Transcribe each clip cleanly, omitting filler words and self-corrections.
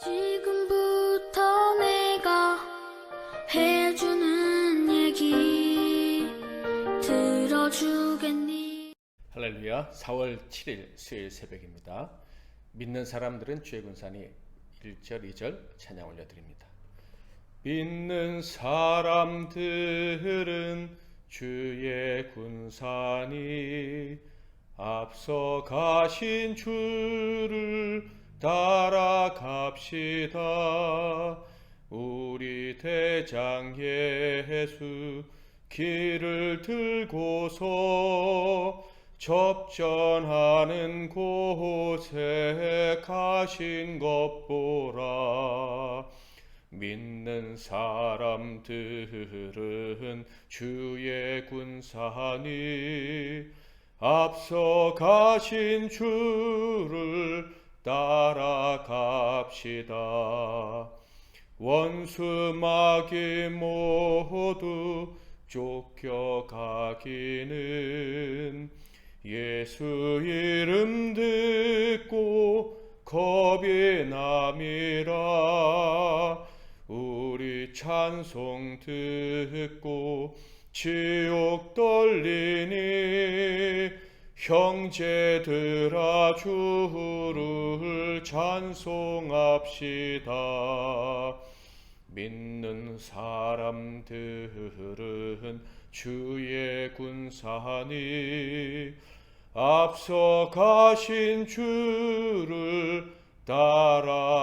지금부터 내가 해주는 얘기 들어주겠니? 할렐루야. 4월 7일 수요일 새벽입니다. 믿는 사람들은 주의 군산이 1절 2절 찬양 올려드립니다. 믿는 사람들은 주의 군산이 앞서 가신 주를 따라갑시다. 우리 대장 예수 길을 들고서 접전하는 곳에 가신 것 보라. 믿는 사람들은 주의 군산이 앞서 가신 주를 따라갑시다. 원수 마귀 모두 쫓겨가기는 예수 이름 듣고 겁이 남이라. 우리 찬송 듣고 지옥 떨리니 형제들아 주를 찬송합시다. 믿는 사람들은 주의 군산이 앞서 가신 주를 따라갑시다.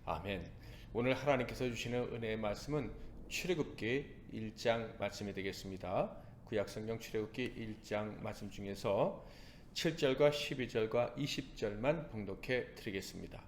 아멘. 오늘 하나님께서 주시는 은혜의 말씀은 출애굽기 1장 말씀이 되겠습니다. 구약성경 출애굽기 1장 말씀 중에서 7절과 12절과 20절만 봉독해 드리겠습니다.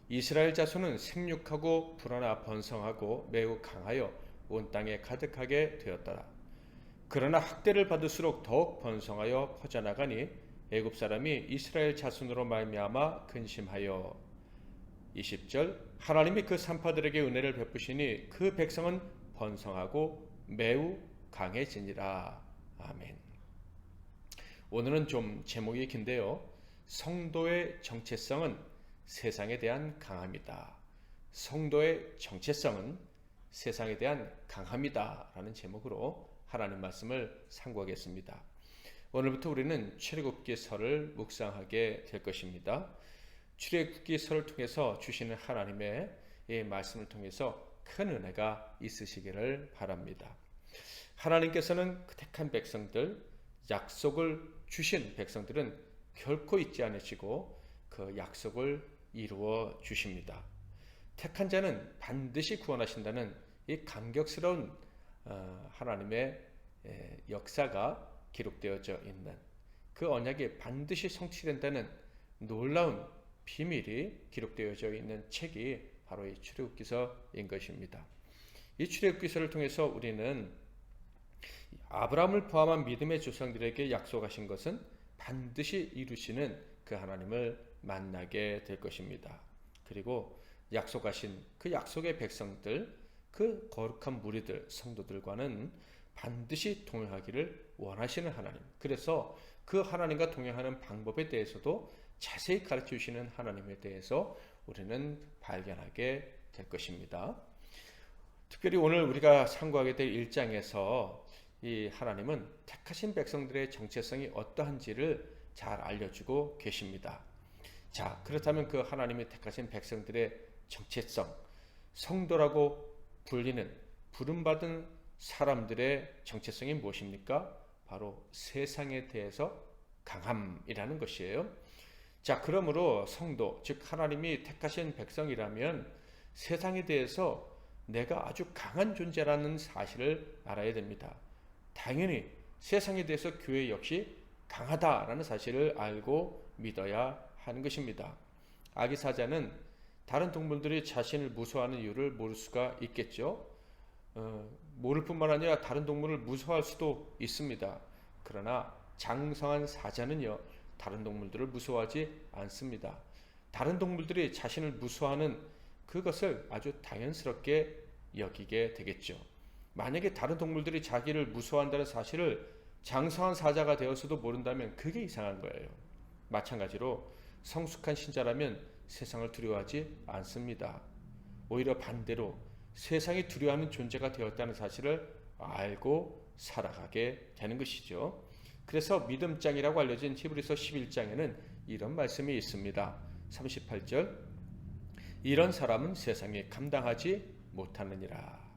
이스라엘 자손은 생육하고 불어나 번성하고 매우 강하여 온 땅에 가득하게 되었더라. 그러나 학대를 받을수록 더욱 번성하여 퍼져나가니 애굽 사람이 이스라엘 자손으로 말미암아 근심하여. 20절 하나님이 그 산파들에게 은혜를 베푸시니 그 백성은 번성하고 매우 강해지니라. 아멘. 오늘은 좀 제목이 긴데요. 성도의 정체성은 세상에 대한 강함이다. 성도의 정체성은 세상에 대한 강함이다 라는 제목으로 하나님 말씀을 상고하겠습니다. 오늘부터 우리는 출애굽기서를 묵상하게 될 것입니다. 출애굽기서를 통해서 주시는 하나님의 이 말씀을 통해서 큰 은혜가 있으시기를 바랍니다. 하나님께서는 그 택한 백성들, 약속을 주신 백성들은 결코 잊지 않으시고 그 약속을 이루어 주십니다. 택한 자는 반드시 구원하신다는 이 감격스러운 하나님의 역사가 기록되어져 있는 그 언약이 반드시 성취된다는 놀라운 비밀이 기록되어져 있는 책이 바로 이 출애굽기서인 것입니다. 이 출애굽기서를 통해서 우리는 아브라함을 포함한 믿음의 조상들에게 약속하신 것은 반드시 이루시는 그 하나님을 만나게 될 것입니다. 그리고 약속하신 그 약속의 백성들, 그 거룩한 무리들, 성도들과는 반드시 동행하기를 원하시는 하나님. 그래서 그 하나님과 동행하는 방법에 대해서도 자세히 가르쳐 주시는 하나님에 대해서 우리는 발견하게 될 것입니다. 특별히 오늘 우리가 상고하게 될 1장에서 이 하나님은 택하신 백성들의 정체성이 어떠한지를 잘 알려주고 계십니다. 자, 그렇다면 그 하나님이 택하신 백성들의 정체성, 성도라고 불리는 부름받은 사람들의 정체성이 무엇입니까? 바로 세상에 대해서 강함이라는 것이에요. 자, 그러므로 성도, 즉 하나님이 택하신 백성이라면 세상에 대해서 내가 아주 강한 존재라는 사실을 알아야 됩니다. 당연히 세상에 대해서 교회 역시 강하다라는 사실을 알고 믿어야 하는 것입니다. 아기 사자는 다른 동물들이 자신을 무서워하는 이유를 모를 수가 있겠죠. 모를 뿐만 아니라 다른 동물을 무서워할 수도 있습니다. 그러나 장성한 사자는요, 다른 동물들을 무서워하지 않습니다. 다른 동물들이 자신을 무서워하는 그것을 아주 당연스럽게 여기게 되겠죠. 만약에 다른 동물들이 자기를 무서워한다는 사실을 장성한 사자가 되어서도 모른다면 그게 이상한 거예요. 마찬가지로 성숙한 신자라면 세상을 두려워하지 않습니다. 오히려 반대로 세상이 두려워하는 존재가 되었다는 사실을 알고 살아가게 되는 것이죠. 그래서 믿음장이라고 알려진 히브리서 11장에는 이런 말씀이 있습니다. 38절, 이런 사람은 세상에 감당하지 못하느니라.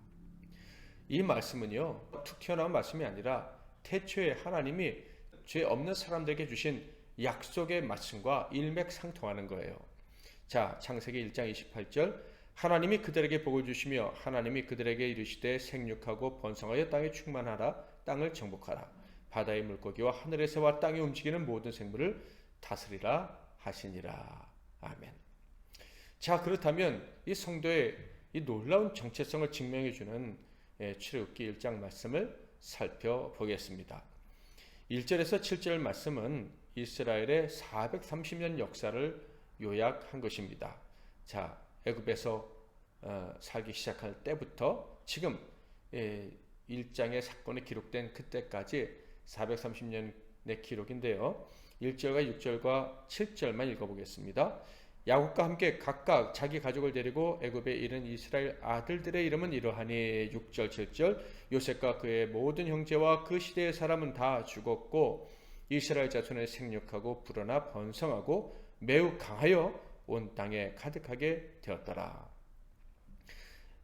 이 말씀은요, 툭 튀어나온 말씀이 아니라 태초에 하나님이 죄 없는 사람들에게 주신 약속의 말씀과 일맥상통하는 거예요. 자, 창세기 1장 28절, 하나님이 그들에게 복을 주시며 하나님이 그들에게 이르시되 생육하고 번성하여 땅에 충만하라, 땅을 정복하라, 바다의 물고기와 하늘의 새와 땅에 움직이는 모든 생물을 다스리라 하시니라. 아멘. 자, 그렇다면 이 성도의 이 놀라운 정체성을 증명해주는 출애굽기 1장 말씀을 살펴보겠습니다. 1절에서 7절 말씀은 이스라엘의 430년 역사를 요약한 것입니다. 자, 애굽에서 살기 시작할 때부터 지금 1장의 사건이 기록된 그때까지 430년의 기록인데요. 1절과 6절과 7절만 읽어보겠습니다. 야곱과 함께 각각 자기 가족을 데리고 애굽에 이른 이스라엘 아들들의 이름은 이러하니 6절 7절, 요셉과 그의 모든 형제와 그 시대의 사람은 다 죽었고 이스라엘 자손의 생육하고 불어나 번성하고 매우 강하여 온 땅에 가득하게 되었더라.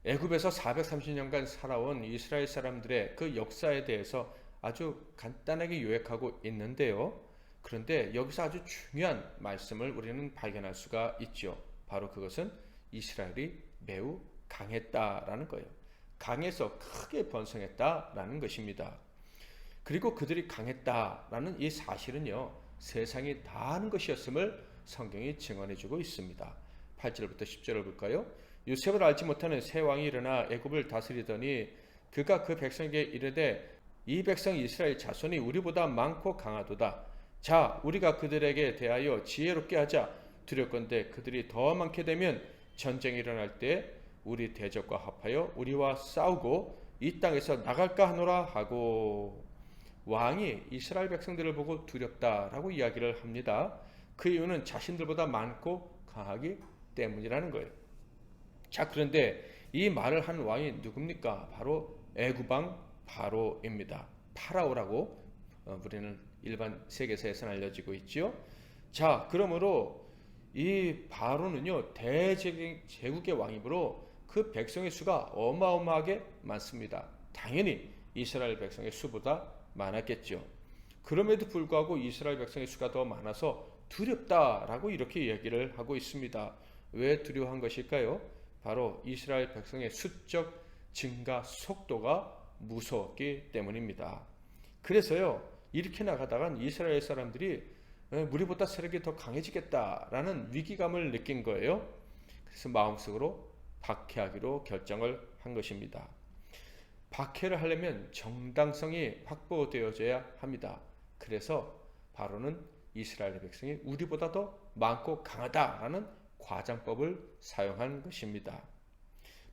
애굽에서 430년간 살아온 이스라엘 사람들의 그 역사에 대해서 아주 간단하게 요약하고 있는데요. 그런데 여기서 아주 중요한 말씀을 우리는 발견할 수가 있죠. 바로 그것은 이스라엘이 매우 강했다라는 거예요. 강해서 크게 번성했다라는 것입니다. 그리고 그들이 강했다라는 이 사실은요, 세상이 다 아는 것이었음을 성경이 증언해주고 있습니다. 8절부터 10절을 볼까요? 요셉을 알지 못하는 새 왕이 일어나 애굽을 다스리더니 그가 그 백성에게 이르되 이 백성 이스라엘 자손이 우리보다 많고 강하도다. 자, 우리가 그들에게 대하여 지혜롭게 하자. 두렵건대 그들이 더 많게 되면 전쟁이 일어날 때 우리 대적과 합하여 우리와 싸우고 이 땅에서 나갈까 하노라 하고, 왕이 이스라엘 백성들을 보고 두렵다라고 이야기를 합니다. 그 이유는 자신들보다 많고 강하기 때문이라는 거예요. 자, 그런데 이 말을 한 왕이 누굽니까? 바로 애굽왕 바로입니다. 파라오라고 우리는 일반 세계사에서는 알려지고 있지요. 자, 그러므로 이 바로는요, 대제국의 왕이므로 그 백성의 수가 어마어마하게 많습니다. 당연히 이스라엘 백성의 수보다 많았겠죠. 그럼에도 불구하고 이스라엘 백성의 수가 더 많아서 두렵다라고 이렇게 얘기를 하고 있습니다. 왜 두려워한 것일까요? 바로 이스라엘 백성의 수적 증가 속도가 무서웠기 때문입니다. 그래서요, 이렇게 나가다간 이스라엘 사람들이 우리보다 세력이 더 강해지겠다라는 위기감을 느낀 거예요. 그래서 마음속으로 박해하기로 결정을 한 것입니다. 박해를 하려면 정당성이 확보되어져야 합니다. 그래서 바로는 이스라엘 백성이 우리보다 더 많고 강하다라는 과장법을 사용한 것입니다.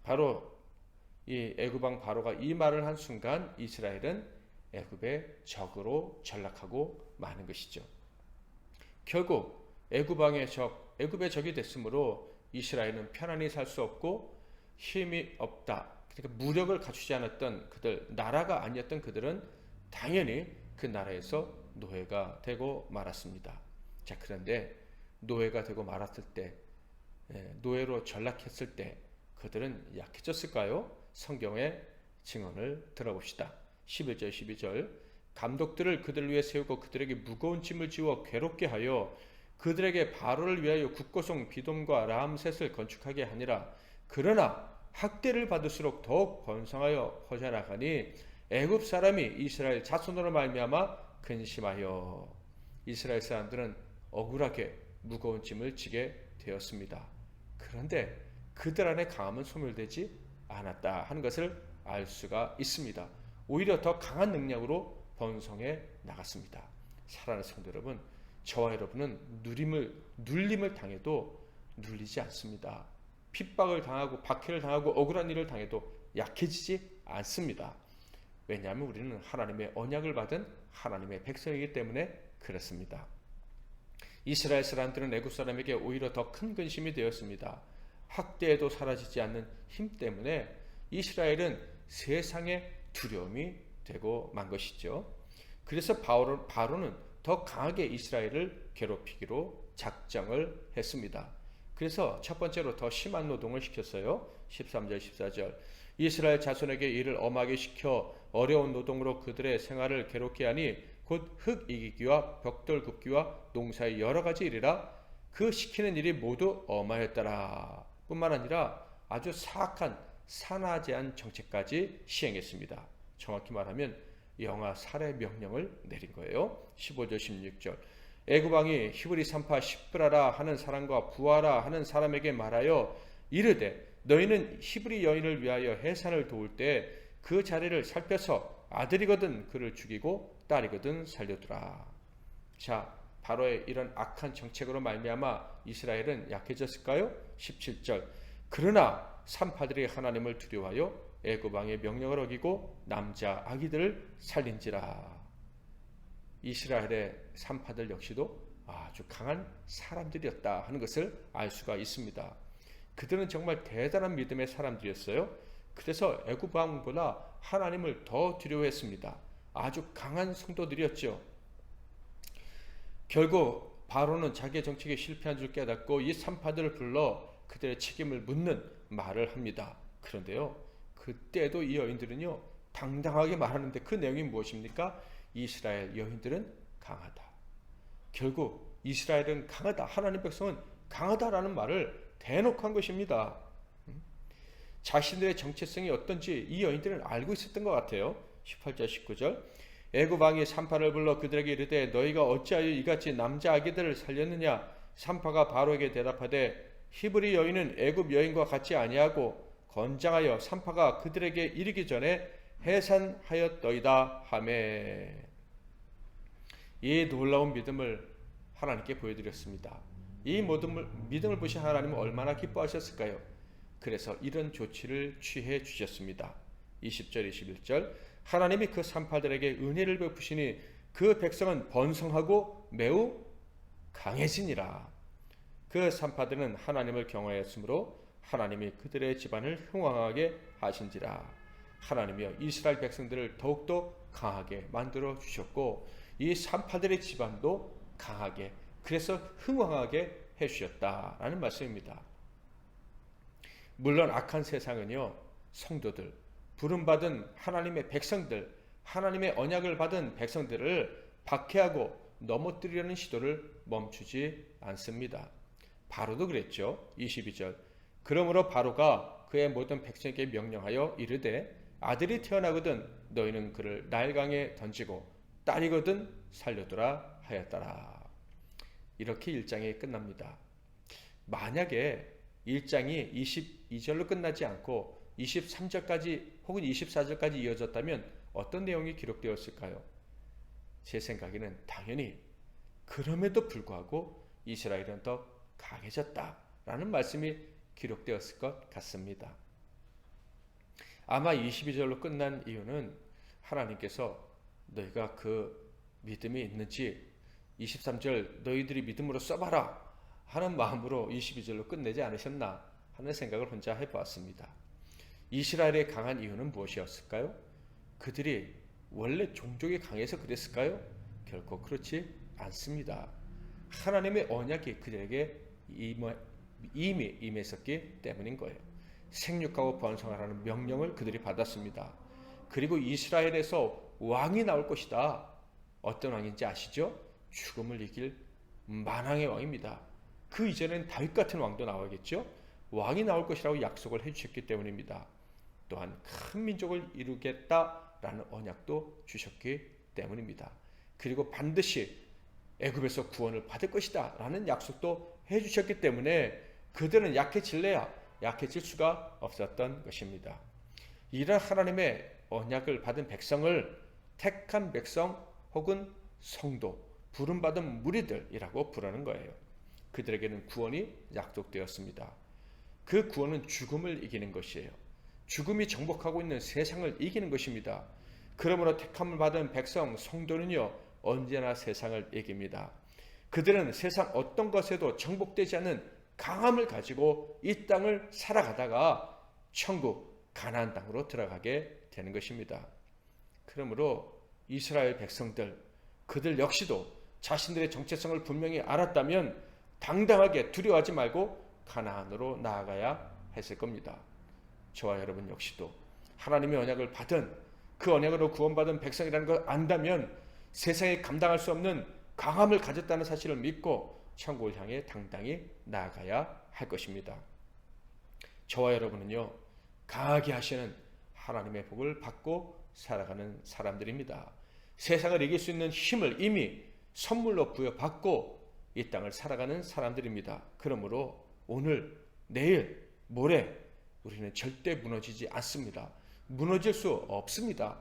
바로 이 애굽왕 바로가 이 말을 한 순간 이스라엘은 애굽의 적으로 전락하고 마는 것이죠. 결국 애굽왕의 적, 애굽의 적이 됐으므로 이스라엘은 편안히 살 수 없고 힘이 없다. 그러니까 무력을 갖추지 않았던 그들, 나라가 아니었던 그들은 당연히 그 나라에서 노예가 되고 말았습니다. 자, 그런데 노예가 되고 말았을 때, 노예로 전락했을 때 그들은 약해졌을까요? 성경의 증언을 들어봅시다. 11절 12절, 감독들을 그들 위해 세우고 그들에게 무거운 짐을 지워 괴롭게 하여 그들에게 바로를 위하여 국고성 비돔과 라암셋을 건축하게 하니라. 그러나 학대를 받을수록 더욱 번성하여 퍼져나가니 애굽 사람이 이스라엘 자손으로 말미암아 근심하여, 이스라엘 사람들은 억울하게 무거운 짐을 지게 되었습니다. 그런데 그들 안에 강함은 소멸되지 않았다 하는 것을 알 수가 있습니다. 오히려 더 강한 능력으로 번성해 나갔습니다. 사랑하는 성도 여러분, 저와 여러분은 눌림을 당해도 눌리지 않습니다. 핍박을 당하고 박해를 당하고 억울한 일을 당해도 약해지지 않습니다. 왜냐하면 우리는 하나님의 언약을 받은 하나님의 백성이기 때문에 그렇습니다. 이스라엘 사람들은 애굽 사람에게 오히려 더 큰 근심이 되었습니다. 학대에도 사라지지 않는 힘 때문에 이스라엘은 세상의 두려움이 되고 만 것이죠. 그래서 바로는 더 강하게 이스라엘을 괴롭히기로 작정을 했습니다. 그래서 첫 번째로 더 심한 노동을 시켰어요. 13절 14절 이스라엘 자손에게 이를 엄하게 시켜 어려운 노동으로 그들의 생활을 괴롭게 하니 곧 흙 이기기와 벽돌 굽기와 농사의 여러 가지 일이라 그 시키는 일이 모두 엄하였더라. 뿐만 아니라 아주 사악한 산하제한 정책까지 시행했습니다. 정확히 말하면 영아 살해 명령을 내린 거예요. 15절 16절 애굽 왕이 히브리 산파 십브라라 하는 사람과 부하라 하는 사람에게 말하여 이르되 너희는 히브리 여인을 위하여 해산을 도울 때 그 자리를 살펴서 아들이거든 그를 죽이고 딸이거든 살려두라. 자, 바로의 이런 악한 정책으로 말미암아 이스라엘은 약해졌을까요? 17절 그러나 산파들이 하나님을 두려워하여 애굽 왕의 명령을 어기고 남자 아기들을 살린지라. 이스라엘의 산파들 역시도 아주 강한 사람들이었다 하는 것을 알 수가 있습니다. 그들은 정말 대단한 믿음의 사람들이었어요. 그래서 애굽 왕보다 하나님을 더 두려워했습니다. 아주 강한 성도들이었죠. 결국 바로는 자기의 정책에 실패한 줄 깨닫고 이 산파들을 불러 그들의 책임을 묻는 말을 합니다. 그런데요, 그때도 이 여인들은요 당당하게 말하는데 그 내용이 무엇입니까? 이스라엘 여인들은 강하다. 결국 이스라엘은 강하다. 하나님 백성은 강하다라는 말을 대놓고 한 것입니다. 자신들의 정체성이 어떤지 이 여인들은 알고 있었던 것 같아요. 18절 19절 애굽 왕이 산파를 불러 그들에게 이르되 너희가 어찌하여 이같이 남자 아기들을 살렸느냐? 산파가 바로에게 대답하되 히브리 여인은 애굽 여인과 같이 아니하고 건장하여 산파가 그들에게 이르기 전에 해산하였더이다 하매. 이 놀라운 믿음을 하나님께 보여드렸습니다. 이 모든 믿음을 보신 하나님은 얼마나 기뻐하셨을까요? 그래서 이런 조치를 취해 주셨습니다. 20절 21절 하나님이 그 산파들에게 은혜를 베푸시니 그 백성은 번성하고 매우 강해지니라. 그 산파들은 하나님을 경외하였으므로 하나님이 그들의 집안을 흥왕하게 하신지라. 하나님이여 이스라엘 백성들을 더욱더 강하게 만들어 주셨고 이 산파들의 집안도 강하게 그래서 흥왕하게 해주셨다라는 말씀입니다. 물론 악한 세상은요 성도들 부름받은 하나님의 백성들 하나님의 언약을 받은 백성들을 박해하고 넘어뜨리려는 시도를 멈추지 않습니다. 바로도 그랬죠. 22절 그러므로 바로가 그의 모든 백성에게 명령하여 이르되 아들이 태어나거든 너희는 그를 나일강에 던지고 딸이거든 살려두라 하였더라. 이렇게 1장이 끝납니다. 만약에 1장이 22절로 끝나지 않고 23절까지 혹은 24절까지 이어졌다면 어떤 내용이 기록되었을까요? 제 생각에는 당연히 그럼에도 불구하고 이스라엘은 더 강해졌다라는 말씀이 기록되었을 것 같습니다. 아마 22절로 끝난 이유는 하나님께서 너희가 그 믿음이 있는지 23절 너희들이 믿음으로 써봐라 하는 마음으로 22절로 끝내지 않으셨나 하는 생각을 혼자 해보았습니다. 이스라엘의 강한 이유는 무엇이었을까요? 그들이 원래 종족이 강해서 그랬을까요? 결코 그렇지 않습니다. 하나님의 언약이 그들에게 이미 임했었기 때문인 거예요. 생육하고 번성하라는 명령을 그들이 받았습니다. 그리고 이스라엘에서 왕이 나올 것이다. 어떤 왕인지 아시죠? 죽음을 이길 만왕의 왕입니다. 그 이전엔 다윗 같은 왕도 나오겠죠? 왕이 나올 것이라고 약속을 해주셨기 때문입니다. 또한 큰 민족을 이루겠다라는 언약도 주셨기 때문입니다. 그리고 반드시 애굽에서 구원을 받을 것이다 라는 약속도 해주셨기 때문에 그들은 약해질래야 약해질 수가 없었던 것입니다. 이런 하나님의 언약을 받은 백성을 택한 백성 혹은 성도, 부름받은 무리들이라고 부르는 거예요. 그들에게는 구원이 약속되었습니다. 그 구원은 죽음을 이기는 것이에요. 죽음이 정복하고 있는 세상을 이기는 것입니다. 그러므로 택함을 받은 백성, 성도는요 언제나 세상을 이깁니다. 그들은 세상 어떤 것에도 정복되지 않는 강함을 가지고 이 땅을 살아가다가 천국 가나안 땅으로 들어가게 되는 것입니다. 그러므로 이스라엘 백성들, 그들 역시도 자신들의 정체성을 분명히 알았다면 당당하게 두려워하지 말고 가나안으로 나아가야 했을 겁니다. 저와 여러분 역시도 하나님의 언약을 받은, 그 언약으로 구원받은 백성이라는 걸 안다면 세상에 감당할 수 없는 강함을 가졌다는 사실을 믿고 천국을 향해 당당히 나아가야 할 것입니다. 저와 여러분은요, 강하게 하시는 하나님의 복을 받고 살아가는 사람들입니다. 세상을 이길 수 있는 힘을 이미 선물로 부여받고 이 땅을 살아가는 사람들입니다. 그러므로 오늘, 내일, 모레 우리는 절대 무너지지 않습니다. 무너질 수 없습니다.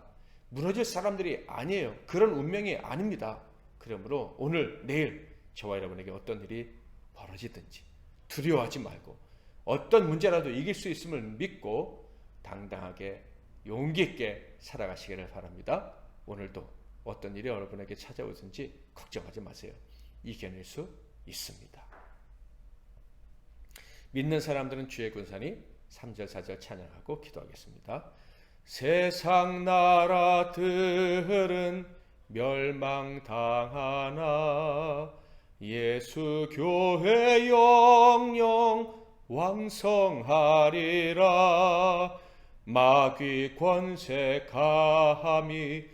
무너질 사람들이 아니에요. 그런 운명이 아닙니다. 그러므로 오늘, 내일 저와 여러분에게 어떤 일이 벌어지든지 두려워하지 말고 어떤 문제라도 이길 수 있음을 믿고 당당하게 용기 있게 살아가시기를 바랍니다. 오늘도 어떤 일이 여러분에게 찾아오든지 걱정하지 마세요. 이겨낼 수 있습니다. 믿는 사람들은 주의 군사니 3절 4절 찬양하고 기도하겠습니다. 세상 나라들은 멸망당하나 예수 교회 영영 왕성하리라. 마귀 권세 감히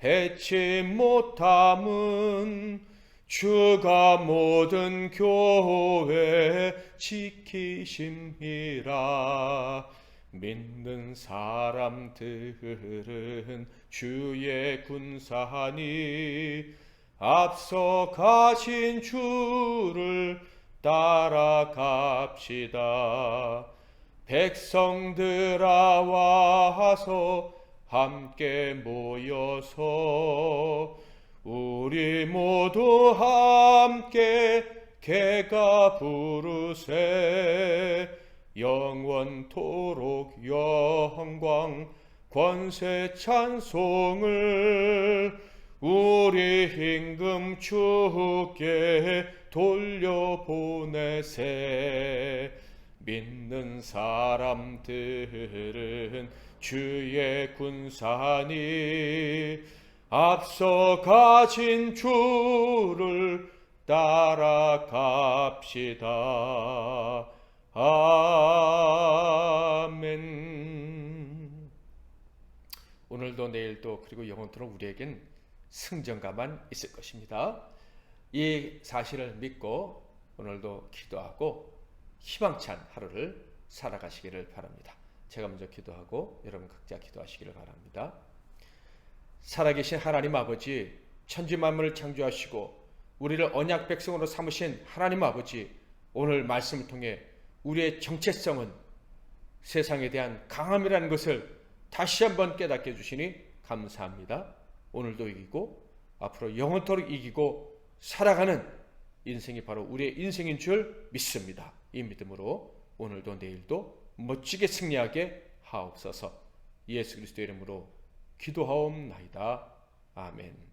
해치 못함은 주가 모든 교회 지키심이라. 믿는 사람들은 주의 군사니 앞서 가신 주를 따라갑시다. 백성들아 와서 함께 모여서 우리 모두 함께 개가 부르세. 영원토록 영광 권세 찬송을 우리 임금 주께 돌려보내세. 믿는 사람들은 주의 군사니 앞서 가진 주를 따라갑시다. 아멘. 오늘도 내일도 그리고 영원토록 우리에겐 승전가만 있을 것입니다. 이 사실을 믿고 오늘도 기도하고 희망찬 하루를 살아가시기를 바랍니다. 제가 먼저 기도하고 여러분 각자 기도하시기를 바랍니다. 살아계신 하나님 아버지, 천지 만물을 창조하시고 우리를 언약 백성으로 삼으신 하나님 아버지, 오늘 말씀을 통해 우리의 정체성은 세상에 대한 강함이라는 것을 다시 한번 깨닫게 해주시니 감사합니다. 오늘도 이기고 앞으로 영원토록 이기고 살아가는 인생이 바로 우리의 인생인 줄 믿습니다. 이 믿음으로 오늘도 내일도 멋지게 승리하게 하옵소서. 예수 그리스도의 이름으로 기도하옵나이다. 아멘.